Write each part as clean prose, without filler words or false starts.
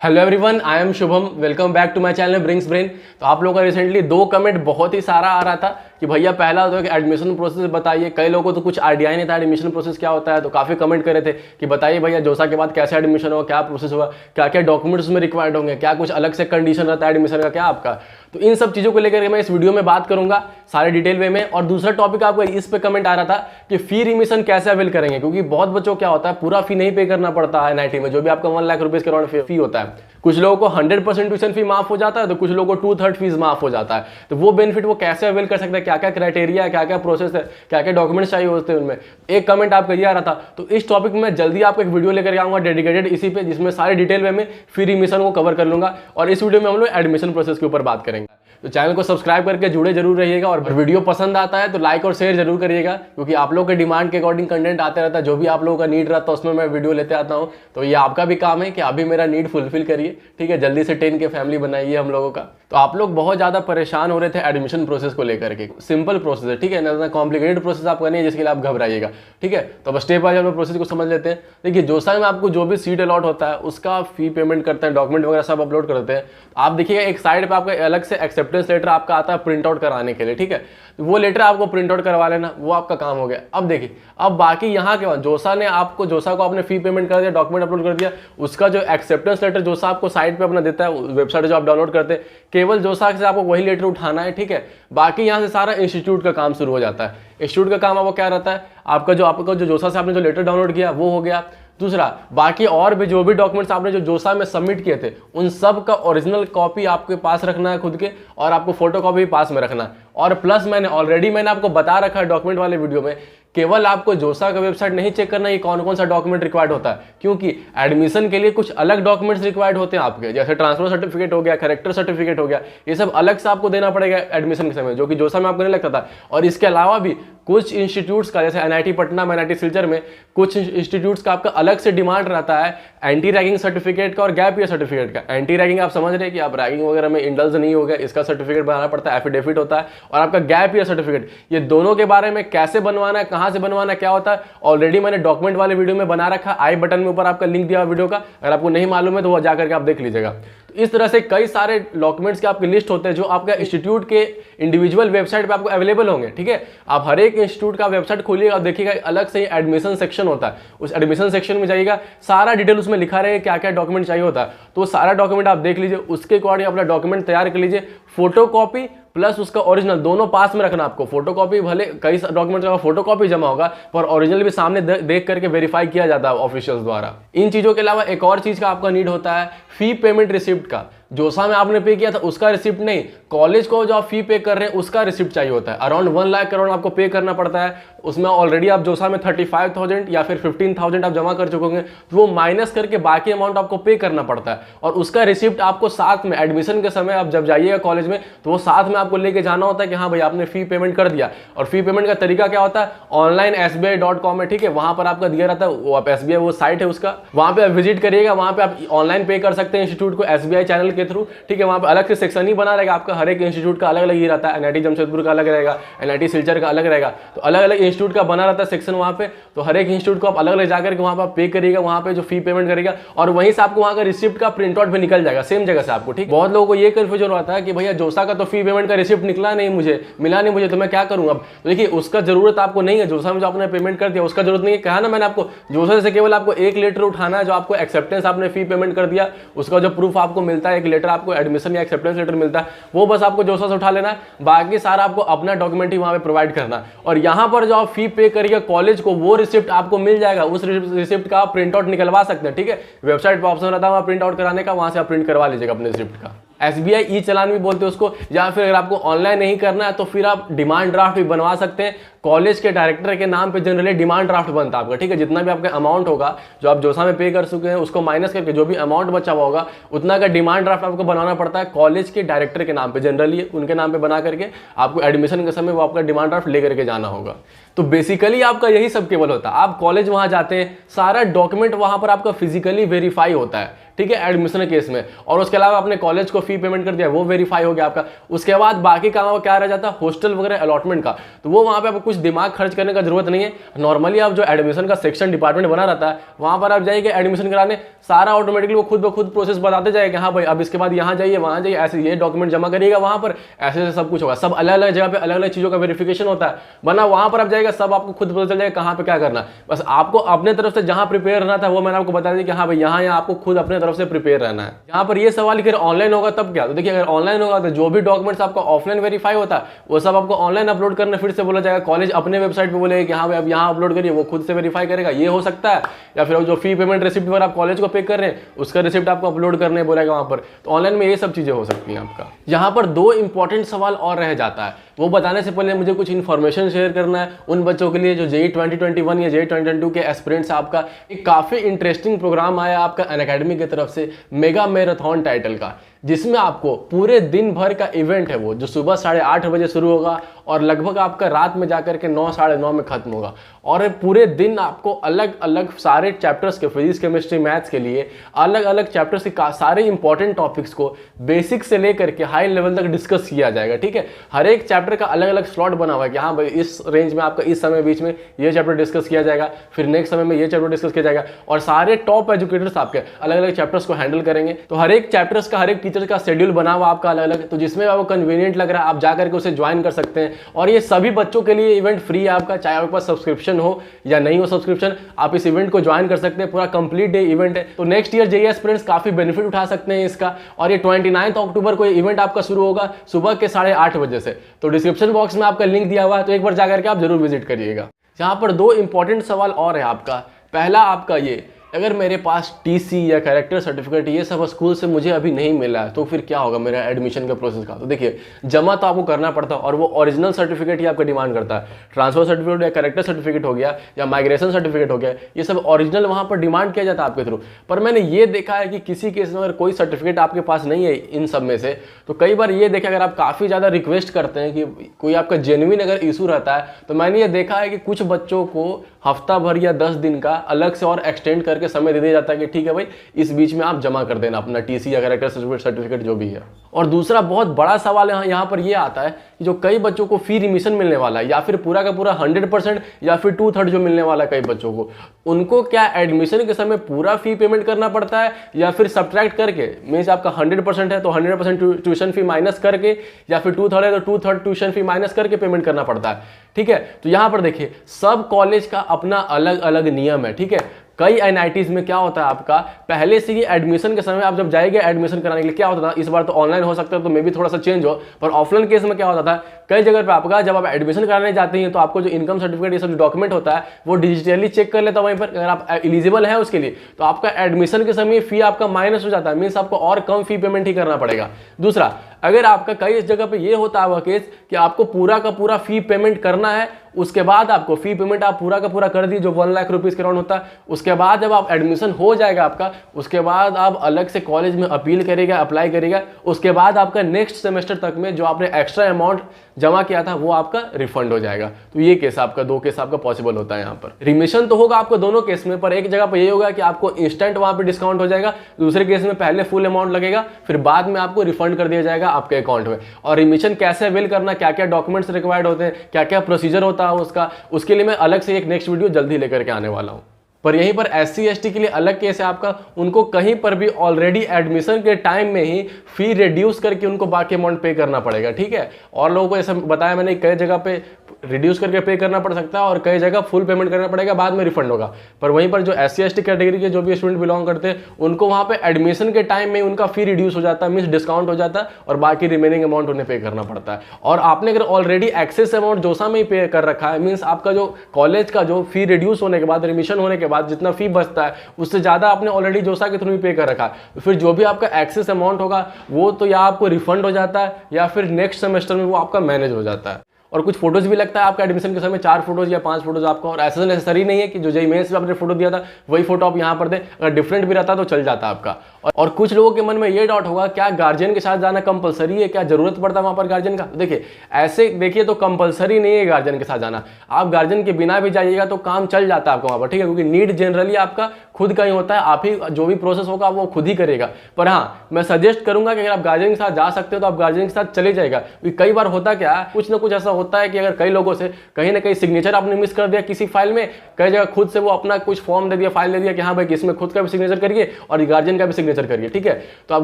Hello everyone, I am Shubham. Welcome back to my channel Brings Brain. तो आप लोगों का रिसेंटली दो कमेंट बहुत ही सारा आ रहा था कि भैया पहला तो एडमिशन प्रोसेस बताइए। कई लोगों को तो कुछ आइडिया ही नहीं था एडमिशन प्रोसेस क्या होता है, तो काफ़ी कमेंट कर रहे थे कि बताइए भैया जोसा के बाद कैसे एडमिशन होगा, क्या प्रोसेस होगा, क्या क्या डॉक्यूमेंट्स में रिक्वायर्ड होंगे, क्या कुछ अलग से कंडीशन रहता है एडमिशन का क्या आपका। तो इन सब चीज़ों को लेकर मैं इस वीडियो में बात करूंगा सारे डिटेल वे में। और दूसरा टॉपिक आपको इस पे कमेंट आ रहा था कि फी रिमिशन कैसे अवेल करेंगे, क्योंकि बहुत बच्चों को क्या होता है पूरा फी नहीं पे करना पड़ता है एनआईटी में, जो भी आपका 1 लाख रुपीज़ के अराउंड फी होता है। कुछ लोगों को 100% ट्यूशन फी माफ हो जाता है, तो कुछ लोगों को 2/3 फीस माफ हो जाता है। तो वो बेनिफिट वो कैसे अवेल कर सकते हैं, क्या क्या क्राइटेरिया है, क्या क्या प्रोसेस है, क्या क्या डॉक्यूमेंट्स चाहिए होते हैं उनमें। एक कमेंट आपका ये आ रहा था, तो इस टॉपिक में जल्दी आपको एक वीडियो लेकर आऊंगा डेडिकेटेड इसी पे, जिसमें सारे डिटेल में मैं फी रिमिशन को कवर कर लूंगा। और इस वीडियो में हम लोग एडमिशन प्रोसेस के ऊपर बात करेंगे। तो चैनल को सब्सक्राइब करके जुड़े जरूर रहिएगा, और वीडियो पसंद आता है तो लाइक और शेयर जरूर करिएगा, क्योंकि आप लोग के डिमांड के अकॉर्डिंग कंटेंट आते रहता है। जो भी आप लोगों का नीड रहता है उसमें मैं वीडियो लेते आता हूँ। तो ये आपका भी काम है कि अभी मेरा नीड फुलफिल करिए, ठीक है। जल्दी से 10 के फैमिली बनाइए हम लोगों का। तो आप लोग बहुत ज़्यादा परेशान हो रहे थे एडमिशन प्रोसेस को लेकर के। सिंपल प्रोसेस है, ठीक है, ना कॉम्प्लिकेटेड प्रोसेस आपका नहीं है जिसके लिए आप घबराइएगा, ठीक है। तो अब स्टेप बाय स्टेप प्रोसेस को समझ लेते हैं। देखिए, जोसा में आपको जो भी सीट अलॉट होता है उसका फी पेमेंट करते हैं, डॉक्यूमेंट वगैरह सब अपलोड करते हैं। आप देखिएगा एक साइड पर आपका अलग से एक्सेप्टेंस लेटर आपका आता है प्रिंट आउट कराने के लिए, ठीक है। तो वो लेटर आपको प्रिंट आउट करवा लेना, वो आपका काम हो गया। अब देखिए, अब बाकी यहाँ के बाद जोसा को आपने फी पेमेंट कर दिया, डॉक्यूमेंट अपलोड कर दिया, उसका जो एक्सेप्टेंस लेटर जोसा आपको साइट पे अपना देता है, वेबसाइट जो आप डाउनलोड करते हैं, केवल जोसा से आपको वही लेटर उठाना है, ठीक है। बाकी यहाँ से सारा इंस्टीट्यूट का काम शुरू हो जाता है। इंस्टीट्यूट का काम आपको क्या रहता है, आपका जो जोसा से आपने जो लेटर डाउनलोड किया वो हो गया। दूसरा, बाकी और भी जो भी डॉक्यूमेंट्स आपने जो जोसा में सबमिट किए थे उन सब का ओरिजिनल कॉपी आपके पास रखना है खुद के, और आपको फोटो कॉपी भी पास में रखना है। और प्लस मैंने आपको बता रखा है डॉक्यूमेंट वाले वीडियो में, केवल आपको जोसा का वेबसाइट नहीं चेक करना है कौन कौन सा डॉक्यूमेंट रिक्वायर्ड होता है, क्योंकि एडमिशन के लिए कुछ अलग डॉक्यूमेंट्स रिक्वायर्ड होते हैं आपके, जैसे ट्रांसफर सर्टिफिकेट हो गया, कैरेक्टर सर्टिफिकेट हो गया, ये सब अलग से आपको देना पड़ेगा एडमिशन के समय, जो कि जोसा में आपको नहीं लगता था। और इसके अलावा भी कुछ इंस्टीट्यूट्स का, जैसे एनआईटी पटना में, एनआईटी सिलचर में, कुछ इंस्टीट्यूट्स का आपका अलग से डिमांड रहता है एंटी रैगिंग सर्टिफिकेट का और गैप ईयर सर्टिफिकेट का। एंटी रैगिंग आप समझ रहे हैं कि आप रैगिंग वगैरह में इंडल्ज नहीं हो गया, इसका सर्टिफिकेट बनाना पड़ता है, एफिडेविट होता है। और आपका गैप ईयर सर्टिफिकेट, ये दोनों के बारे में कैसे बनवाना है, कहाँ से बनवाना है, क्या होता है, ऑलरेडी मैंने डॉक्यूमेंट वाले वीडियो में बना रखा। आई बटन में ऊपर आपका लिंक दिया वीडियो का, अगर आपको नहीं मालूम है तो वो जाकर के आप देख लीजिएगा। तो इस तरह से कई सारे डॉक्यूमेंट्स के आपकी लिस्ट होते हैं जो आपका इंस्टीट्यूट के इंडिविजुअल वेबसाइट पे आपको अवेलेबल होंगे, ठीक है। आप हर एक इंस्टीट्यूट का वेबसाइट खोलिएगा और देखिएगा अलग से एडमिशन सेक्शन होता है। उस एडमिशन सेक्शन में जाइएगा, सारा डिटेल उसमें लिखा रहेगा क्या क्या डॉक्यूमेंट चाहिए होता है। तो सारा डॉक्यूमेंट आप देख लीजिए, उसके अकॉर्डिंग अपना डॉक्यूमेंट तैयार कर लीजिए। फोटो कॉपी प्लस उसका ओरिजिनल दोनों पास में रखना आपको। फोटो कॉपी, भले कई डॉक्यूमेंट का फोटो कॉपी जमा होगा पर ओरिजिनल भी सामने देख करके वेरीफाई किया जाता है ऑफिशियल्स द्वारा। इन चीजों के अलावा एक और चीज का आपका नीड होता है फी पेमेंट रिसिप्ट का। जोसा में आपने पे किया था उसका रिसिप्ट नहीं, कॉलेज को जो आप फी पे कर रहे हैं उसका रिसिप्ट चाहिए होता है। अराउंड 1 लाख करोड़ आपको पे करना पड़ता है। उसमें ऑलरेडी आप जोसा में 35,000 या फिर 15,000 आप जमा कर चुके होंगे, तो वो माइनस करके बाकी अमाउंट आपको पे करना पड़ता है। और उसका रिसिप्ट आपको साथ में एडमिशन के समय आप जब जाइएगा कॉलेज में तो वो साथ में आपको लेके जाना होता है कि हाँ भाई आपने फी पेमेंट कर दिया। और फी पेमेंट का तरीका क्या होता है, ऑनलाइन SBI.com है, ठीक है, वहां पर आपका दिया रहता है। वो आप SBI वो साइट है उसका, वहां पे आप विजिट करिएगा, वहां पे आप ऑनलाइन पे कर सकते हैं इंस्टीट्यूट को SBI चैनल के थ्रू, ठीक है। वहां पे अलग से सेक्शन ही बना रहेगा आपका, हर एक इंस्टीट्यूट का अलग अलग ही रहता है। एनआईटी जमशेदपुर का अलग रहेगा, एनआईटी सिलचर का अलग रहेगा, तो अलग अलग इंस्टीट्यूट का बना रहता है सेक्शन वहां पे। तो हर एक इंस्टीट्यूट को आप अलग अलग जाकर के वहां पर पे करिएगा, वहां पे जो फी पेमेंट करेगा, और वहीं से आपको वहां का रिसिप्ट का प्रिंट आउट भी निकल जाएगा सेम जगह से आपको, ठीक। बहुत लोगों को ये कंफ्यूजन होता है कि भैया जोसा का तो फी पेमेंट का रिसिप्ट निकला नहीं, मुझे मिला नहीं, मुझे तो मैं क्या करूँ अब। तो देखिए, उसका जरूरत आपको नहीं है। जोसा में जो आपने पेमेंट कर दिया उसका जरूरत नहीं है, कहा ना मैंने आपको। जोसा से केवल आपको एक लेटर उठाना है, जो आपको एक्सेप्टेंस आपने फी पेमेंट कर दिया उसका जो प्रूफ आपको मिलता है, एक लेटर आपको एडमिशन या एक्सेप्टेंस लेटर मिलता है, वो बस आपको जोसा से उठा लेना है। बाकी सारा आपको अपना डॉक्यूमेंट ही वहां पे प्रोवाइड करना है। और यहाँ पर जो आप फी पे करिए कॉलेज को, वो रिसिप्ट आपको मिल जाएगा। उस रिसिप्ट का आप प्रिंट आउट निकलवा सकते हैं, ठीक है। वेबसाइट पर ऑप्शन रहता है वहां प्रिंट आउट कराने का, वहां से आप प्रिंट करवा लीजिएगा अपने रिसिप्ट का। SBI ई चालान भी बोलते हैं उसको। या फिर अगर आपको ऑनलाइन नहीं करना है तो फिर आप डिमांड ड्राफ्ट भी बनवा सकते हैं। कॉलेज के डायरेक्टर के नाम पे जनरली डिमांड ड्राफ्ट बनता है आपका, ठीक है। जितना भी आपका अमाउंट होगा जो आप जोसा में पे कर चुके हैं उसको माइनस करके जो भी अमाउंट बचा हुआ होगा उतना का डिमांड ड्राफ्ट आपको बनाना पड़ता है कॉलेज के डायरेक्टर के नाम पे, जनरली उनके नाम पे बना करके आपको एडमिशन के समय वो आपका डिमांड ड्राफ्ट लेकर के जाना होगा। तो बेसिकली आपका यही सब केवल होता है। आप कॉलेज वहां जाते हैं, सारा डॉक्यूमेंट वहां पर आपका फिजिकली वेरीफाई होता है, ठीक है, एडमिशन केस में। और उसके अलावा आपने कॉलेज को फी पेमेंट कर दिया, वो वेरीफाई हो गया आपका। उसके बाद बाकी काम क्या रह जाता है, हॉस्टल वगैरह अलॉटमेंट का, तो वो वहां पे आपको कुछ दिमाग खर्च करने का जरूरत नहीं है। नॉर्मली आप जो एडमिशन का सेक्शन डिपार्टमेंट बना रहता है वहां पर आप जाइए एडमिशन कराने, सारा ऑटोमेटिकली वो खुद ब खुद प्रोसेस बताते जाएगा, हाँ भाई अब इसके बाद यहाँ जाइए वहाँ जाइए, ऐसे ये डॉक्यूमेंट जमा करिएगा वहाँ पर, ऐसे सब कुछ होगा। सब अलग अलग जगह पे अलग अलग चीज़ों का वेरिफिकेशन होता है, वरना वहाँ पर आप जाएगा सब आपको खुद पता चल जाएगा कहाँ पे क्या करना। बस आपको अपने तरफ से जहाँ प्रिपेयर रहना था वो मैंने आपको बता दिया कि हाँ भाई यहाँ आपको खुद अपने तरफ से प्रिपेयर रहना है। यहाँ पर ये सवाल कि ऑनलाइन होगा तब क्या, तो देखिए अगर ऑनलाइन होगा तो जो भी डॉक्यूमेंट्स आपका ऑफलाइन वेरीफाई होता है वो सब आपको ऑनलाइन अपलोड करने फिर से बोला जाएगा। कॉलेज अपने वेबसाइट पे बोलेगा कि हाँ भाई अब यहाँ अपलोड करिए, वो खुद से वेरीफाई करेगा, ये हो सकता है। या फिर जो फी पेमेंट रिसिप्ट पर आप कॉलेज को पे कर रहे हैं उसका रिसिप्ट आपको अपलोड करने बोलेगा वहाँ पर, तो ऑनलाइन में ये सब चीज़ें हो सकती हैं आपका। यहाँ पर दो इंपॉर्टेंट सवाल और रह जाता है, वो बताने से पहले मुझे कुछ इन्फॉर्मेशन शेयर करना है उन बच्चों के लिए जो जेईई 2021 या जेईई 2022 के एस्पिरेंट्स। आपका एक काफ़ी इंटरेस्टिंग प्रोग्राम आया आपका अनअकैडमी की तरफ से, मेगा मैराथन टाइटल का, जिसमें आपको पूरे दिन भर का इवेंट है वो, जो सुबह 8:30 बजे शुरू होगा और लगभग आपका रात में जाकर के 9 साढ़े 9 में खत्म होगा। और पूरे दिन आपको अलग अलग सारे चैप्टर्स के, फिजिक्स केमिस्ट्री मैथ्स के लिए अलग अलग चैप्टर्स के सारे इंपॉर्टेंट टॉपिक्स को बेसिक से लेकर के हाई लेवल तक डिस्कस किया जाएगा। ठीक है, हर एक चैप्टर का अलग अलग स्लॉट बना हुआ है कि हाँ भाई इस रेंज में आपका इस समय बीच में ये चैप्टर डिस्कस किया जाएगा, फिर नेक्स्ट समय में ये चैप्टर डिस्कस किया जाएगा, और सारे टॉप एजुकेटर्स आपके अलग अलग चैप्टर्स को हैंडल करेंगे। तो हर एक चैप्टर्स का, हर एक टीचर का शेड्यूल बना हुआ आपका अलग अलग, तो जिसमें आपको कन्वीनियंट लग रहा है आप जाकर के उसे ज्वाइन कर सकते हैं। और ये सभी बच्चों के लिए इवेंट फ्री है आपका, चाहे आपके पास सब्सक्रिप्शन हो या नहीं हो सब्सक्रिप्शन, आप इस इवेंट को ज्वाइन कर सकते हैं। पूरा कंप्लीट डे इवेंट है, तो नेक्स्ट ईयर जेईई एस्पिरेंट्स काफी बेनिफिट उठा सकते हैं इसका। और ये 29 अक्टूबर को इवेंट आपका शुरू होगा सुबह के 8:30 बजे से। तो डिस्क्रिप्शन बॉक्स में आपका लिंक दिया हुआ है, तो एक बार जाकर के आप जरूर विजिट करिएगा। यहाँ पर दो इंपॉर्टेंट सवाल और है आपका। पहला आपका ये, अगर मेरे पास टीसी या कैरेक्टर सर्टिफिकेट ये सब स्कूल से मुझे अभी नहीं मिला है तो फिर क्या होगा मेरा एडमिशन का प्रोसेस का। तो देखिए जमा तो आपको करना पड़ता है और वो ओरिजिनल सर्टिफिकेट ही आपका डिमांड करता है। ट्रांसफर सर्टिफिकेट या कैरेक्टर सर्टिफिकेट हो गया या माइग्रेशन सर्टिफिकेट हो गया, ये सब ओरिजिनल वहाँ पर डिमांड किया जाता है आपके थ्रू। पर मैंने ये देखा है कि किसी केस में अगर कोई सर्टिफिकेट आपके पास नहीं है इन सब में से, तो कई बार ये देखा अगर आप काफ़ी ज़्यादा रिक्वेस्ट करते हैं कि कोई आपका जेन्युइन अगर इशू रहता है, तो मैंने ये देखा है कि कुछ बच्चों को हफ्ता भर या 10 दिन का अलग से और एक्सटेंड करके समय दे दिया जाता है कि ठीक है भाई इस बीच में आप जमा कर देना अपना टीसी या कैरेक्टर सर्टिफिकेट जो भी है। और दूसरा बहुत बड़ा सवाल यहाँ पर ये आता है कि जो कई बच्चों को फी रिमिशन मिलने वाला है, या फिर पूरा का पूरा 100% या फिर 2/3 जो मिलने वाला है कई बच्चों को, उनको क्या एडमिशन के समय पूरा फी पेमेंट करना पड़ता है या फिर सब्ट्रैक्ट करके, मीन्स आपका 100% है तो 100% ट्यूशन फी माइनस करके, या फिर 2/3 है तो 2/3 ट्यूशन फी माइनस करके पेमेंट करना पड़ता है। ठीक है, तो यहाँ पर देखिए सब कॉलेज का अपना अलग अलग नियम है। ठीक है, कई एनआईटीज में क्या होता है आपका पहले से ही एडमिशन के समय आप जब जाएंगे एडमिशन कराने के लिए क्या होता था, इस बार तो ऑनलाइन हो सकता है तो मे भी थोड़ा सा चेंज हो, पर ऑफलाइन केस में क्या होता था कई जगह पे आपका जब आप एडमिशन कराने जाते हैं तो आपको जो इनकम सर्टिफिकेट ये सब जो डॉक्यूमेंट होता है वो डिजिटली चेक कर लेता है वहीं पर, अगर आप एलिजिबल है उसके लिए तो आपका एडमिशन के समय फी आपका माइनस हो जाता है, मीन्स आपको और कम फी पेमेंट ही करना पड़ेगा। दूसरा, अगर आपका कई जगह पे ये होता है केस कि आपको पूरा का पूरा फी पेमेंट करना है, उसके बाद आपको फी पेमेंट आप पूरा का पूरा कर दी जो 1 लाख रुपीज के राउंड होता है, उसके बाद जब आप एडमिशन हो जाएगा आपका, उसके बाद आप अलग से कॉलेज में अपील करेगा, अप्लाई करेगा, उसके बाद आपका नेक्स्ट सेमेस्टर तक में जो आपने एक्स्ट्रा अमाउंट जमा किया था वो आपका रिफंड हो जाएगा। तो ये केस आपका, दो केस आपका पॉसिबल होता है यहाँ पर। रिमिशन तो होगा आपको दोनों केस में, पर एक जगह पर ये होगा कि आपको इंस्टेंट वहां पे डिस्काउंट हो जाएगा, दूसरे केस में पहले फुल अमाउंट लगेगा फिर बाद में आपको रिफंड कर दिया जाएगा आपके अकाउंट में। और रिमिशन कैसे अवेल करना, क्या क्या डॉक्यूमेंट्स रिक्वायर्ड होते हैं, क्या क्या प्रोसीजर होता है उसका, उसके लिए मैं अलग से एक नेक्स्ट वीडियो जल्दी लेकर के आने वाला हूँ। पर यहीं पर SC ST के लिए अलग केस है आपका, उनको कहीं पर भी ऑलरेडी एडमिशन के टाइम में ही फी रिड्यूस करके उनको बाकी अमाउंट पे करना पड़ेगा। ठीक है, और लोगों को ऐसा बताया मैंने कई जगह पे रिड्यूस करके पे करना पड़ सकता है और कई जगह फुल पेमेंट करना पड़ेगा, बाद में रिफंड होगा। पर वहीं पर जो SC ST कैटेगरी के जो भी स्टूडेंट बिलोंग करते हैं उनको वहाँ पे एडमिशन के टाइम में उनका फी रिड्यूस हो जाता है, मीन्स डिस्काउंट हो जाता है और बाकी रिमेनिंग अमाउंट उन्हें पे करना पड़ता है। और आपने अगर ऑलरेडी एक्सेस अमाउंट जोसा में ही पे कर रखा है, मीन्स आपका जो कॉलेज का जो फी रिड्यूस होने के बाद, रिमिशन होने के बाद जितना फी बचता है उससे ज़्यादा आपने ऑलरेडी जोसा के थ्रू ही पे कर रखा है, तो फिर जो भी आपका एक्सेस अमाउंट होगा वो तो या आपको रिफंड हो जाता है या फिर नेक्स्ट सेमेस्टर में वो आपका मैनेज हो जाता है। और कुछ फोटोज भी लगता है आपका एडमिशन के समय, 4 फोटोज या 5 फोटोज आपका, और ऐसा नेसेसरी नहीं है कि जो जेईई मेंस में आपने फोटो दिया था वही फोटो आप यहाँ पर दें, अगर डिफरेंट भी रहता तो चल जाता आपका। और कुछ लोगों के मन में ये डाउट होगा क्या गार्जियन के साथ जाना कंपलसरी है, क्या जरूरत पड़ता है वहाँ पर गार्जियन का। देखिए ऐसे देखिए तो कंपलसरी नहीं है गार्जियन के साथ जाना, आप गार्जियन के बिना भी जाइएगा तो काम चल जाता है आपका वहाँ पर। ठीक है, क्योंकि नीड जनरली आपका खुद का ही होता है, आप ही जो भी प्रोसेस होगा वो खुद ही करेगा। पर हाँ, मैं सजेस्ट करूंगा कि अगर आप गार्जियन के साथ जा सकते हो तो आप गार्जियन के साथ चले जाएगा। कई बार होता क्या है, कुछ ना कुछ ऐसा होता है कि अगर कई लोगों से कहीं ना कहीं सिग्नेचर आपने मिस कर दिया किसी फाइल में, कई जगह खुद से वो अपना कुछ फॉर्म दे दिया, फाइल दे दिया कि हाँ भाई इसमें खुद का भी सिग्नेचर करिए और गार्जियन का भी सिग्नेचर करिए, ठीक है। तो आप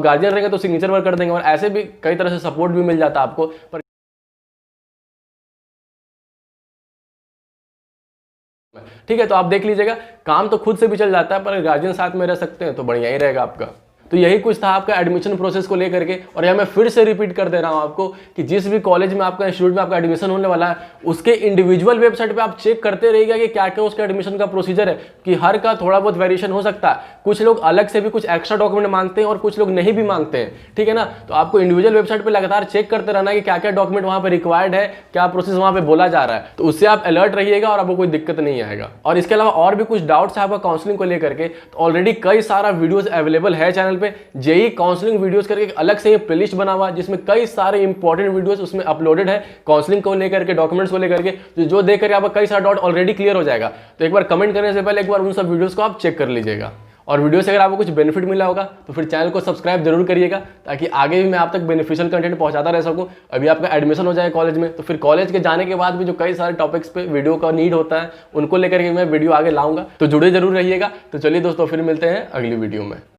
गार्जियन रहेंगे तो सिग्नेचर वर्क कर देंगे, और ऐसे भी कई तरह से सपोर्ट भी मिल जाता है आपको। पर ठीक है, तो आप देख लीजिएगा, काम तो खुद से भी चल जाता है, पर गार्जियन साथ में रह सकते हैं तो बढ़िया ही रहेगा आपका। तो यही कुछ था आपका एडमिशन प्रोसेस को लेकर के। और यह मैं फिर से रिपीट कर दे रहा हूं आपको कि जिस भी कॉलेज में आपका, इंस्टीट्यूट में आपका एडमिशन होने वाला है, उसके इंडिविजुअल वेबसाइट पे आप चेक करते रहिएगा कि क्या क्या उसका एडमिशन का प्रोसीजर है, कि हर का थोड़ा बहुत वेरिएशन हो सकता है। कुछ लोग अलग से भी कुछ एक्स्ट्रा डॉक्यूमेंट मांगते हैं और कुछ लोग नहीं भी मांगते हैं, ठीक है ना। तो आपको इंडिविजुअल वेबसाइट पर लगातार चेक करते रहना कि क्या क्या डॉक्यूमेंट वहां पर रिक्वायर्ड है, क्या प्रोसेस वहां पर बोला जा रहा है, तो उससे आप अलर्ट रहिएगा और आपको कोई दिक्कत नहीं आएगा। और इसके अलावा और भी कुछ डाउट्स है आपका काउंसलिंग को लेकर के, तो ऑलरेडी कई सारा वीडियोस अवेलेबल है चैनल पे। जेई काउंसलिंग वीडियोस करके अलग से प्लेलिस्ट बना हुआ जिसमें कई सारे इंपॉर्टेंट वीडियोस उसमें अपलोडेड है काउंसलिंग को लेकर के, डॉक्यूमेंट्स को लेकर के, जो देख करके आपका कई सारा डाउट ऑलरेडी क्लियर हो जाएगा। तो एक बार कमेंट करने से पहले एक बार उन सब वीडियोस को आप चेक कर लीजिएगा। और वीडियो से अगर आपको कुछ बेनिफिट मिला होगा तो फिर चैनल को सब्सक्राइब जरूर करिएगा, ताकि आगे भी मैं आप तक बेनिफिशियल कंटेंट पहुंचाता रह सकूं। अभी आपका एडमिशन हो जाए कॉलेज में, तो फिर कॉलेज के जाने के बाद भी जो कई सारे टॉपिक्स पे वीडियो का नीड होता है, उनको लेकर के मैं वीडियो आगे लाऊंगा, तो जुड़े जरूर रहिएगा। तो चलिए दोस्तों, फिर मिलते हैं अगली वीडियो में।